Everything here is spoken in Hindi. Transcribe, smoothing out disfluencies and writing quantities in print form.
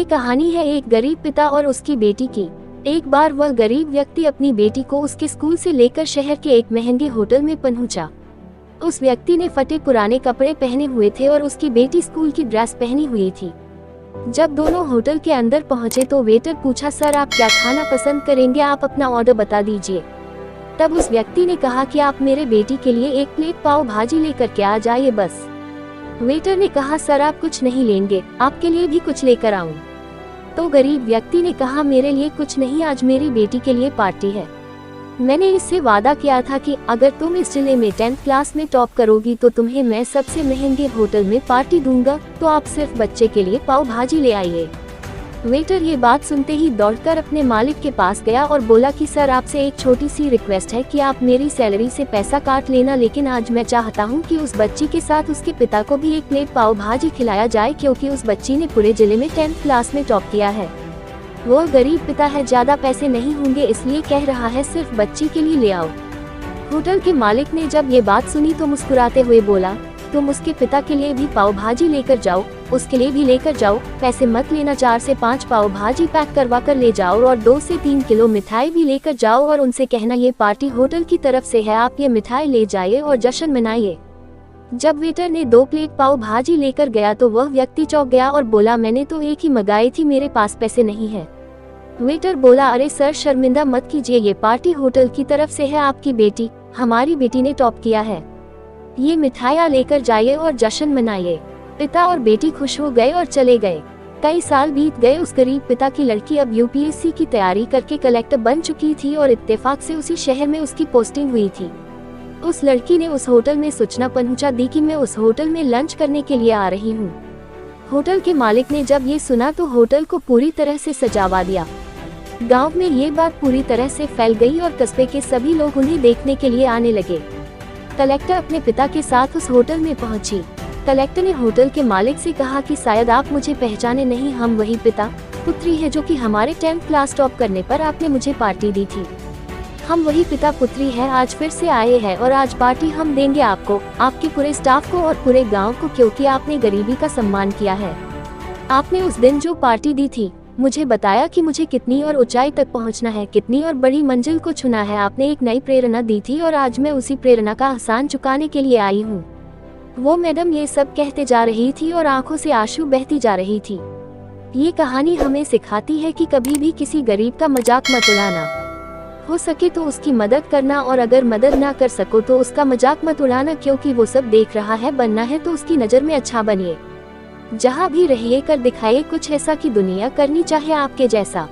ये कहानी है एक गरीब पिता और उसकी बेटी की। एक बार वह गरीब व्यक्ति अपनी बेटी को उसके स्कूल से लेकर शहर के एक महंगे होटल में पहुंचा। उस व्यक्ति ने फटे पुराने कपड़े पहने हुए थे और उसकी बेटी स्कूल की ड्रेस पहनी हुई थी। जब दोनों होटल के अंदर पहुंचे तो वेटर पूछा, सर आप क्या खाना पसंद करेंगे, आप अपना ऑर्डर बता दीजिए। तब उस व्यक्ति ने कहा कि आप मेरे बेटी के लिए एक प्लेट पाव भाजी लेकर के आ जाइए बस। वेटर ने कहा, सर आप कुछ नहीं लेंगे, आपके लिए भी कुछ लेकर आऊं? तो गरीब व्यक्ति ने कहा, मेरे लिए कुछ नहीं, आज मेरी बेटी के लिए पार्टी है। मैंने इससे वादा किया था कि अगर तुम इस जिले में 10th क्लास में टॉप करोगी तो तुम्हें मैं सबसे महंगे होटल में पार्टी दूंगा, तो आप सिर्फ बच्चे के लिए पाव भाजी ले आइए। वेटर ये बात सुनते ही दौड़कर अपने मालिक के पास गया और बोला कि सर आपसे एक छोटी सी रिक्वेस्ट है कि आप मेरी सैलरी से पैसा काट लेना, लेकिन आज मैं चाहता हूं कि उस बच्ची के साथ उसके पिता को भी एक प्लेट पाव भाजी खिलाया जाए, क्योंकि उस बच्ची ने पूरे जिले में 10th क्लास में टॉप किया है। वो गरीब पिता है, ज्यादा पैसे नहीं होंगे इसलिए कह रहा है, सिर्फ बच्ची के लिए ले आओ। होटल के मालिक ने जब ये बात सुनी तो मुस्कुराते हुए बोला, तुम उसके पिता के लिए भी पाव भाजी लेकर जाओ, उसके लिए भी लेकर जाओ, पैसे मत लेना, 4 से 5 पाव भाजी पैक करवा कर ले जाओ और 2 से 3 किलो मिठाई भी लेकर जाओ और उनसे कहना ये पार्टी होटल की तरफ से है, आप ये मिठाई ले जाइए और जश्न मनाइए। जब वेटर ने 2 प्लेट पाव भाजी लेकर गया तो वह व्यक्ति चौंक गया और बोला, मैंने तो एक ही मंगाई थी, मेरे पास पैसे नहीं है। वेटर बोला, अरे सर शर्मिंदा मत कीजिए, ये पार्टी होटल की तरफ से है, आपकी बेटी, हमारी बेटी ने टॉप किया है, ये मिठाइयाँ लेकर जाइए और जश्न मनाइए। पिता और बेटी खुश हो गए और चले गए। कई साल बीत गए। उस गरीब पिता की लड़की अब यूपीएससी की तैयारी करके कलेक्टर बन चुकी थी और इत्तेफाक से उसी शहर में उसकी पोस्टिंग हुई थी। उस लड़की ने उस होटल में सूचना पहुंचा दी कि मैं उस होटल में लंच करने के लिए आ रही हूँ। होटल के मालिक ने जब ये सुना तो होटल को पूरी तरह से सजावा दिया। गांव में ये बात पूरी तरह से फैल गई और कस्बे के सभी लोग उन्हें देखने के लिए आने लगे। कलेक्टर अपने पिता के साथ उस होटल में पहुंची। कलेक्टर ने होटल के मालिक से कहा कि शायद आप मुझे पहचाने नहीं, हम वही पिता पुत्री है जो कि हमारे 10th क्लास टॉप करने पर आपने मुझे पार्टी दी थी। हम वही पिता पुत्री है, आज फिर से आए हैं और आज पार्टी हम देंगे आपको, आपके पूरे स्टाफ को और पूरे गांव को, क्योंकि आपने गरीबी का सम्मान किया है। आपने उस दिन जो पार्टी दी थी, मुझे बताया कि मुझे कितनी और ऊंचाई तक पहुंचना है, कितनी और बड़ी मंजिल को छूना है। आपने एक नई प्रेरणा दी थी और आज मैं उसी प्रेरणा का एहसान चुकाने के लिए आई हूँ। वो मैडम ये सब कहते जा रही थी और आंखों से आंसू बहती जा रही थी। ये कहानी हमें सिखाती है कि कभी भी किसी गरीब का मजाक मत उड़ाना, हो सके तो उसकी मदद करना और अगर मदद ना कर सको तो उसका मजाक मत उड़ाना, क्योंकि वो सब देख रहा है। बनना है तो उसकी नज़र में अच्छा बनिए। जहाँ भी रहिए कर दिखाइए कुछ ऐसा कि दुनिया करनी चाहे आपके जैसा।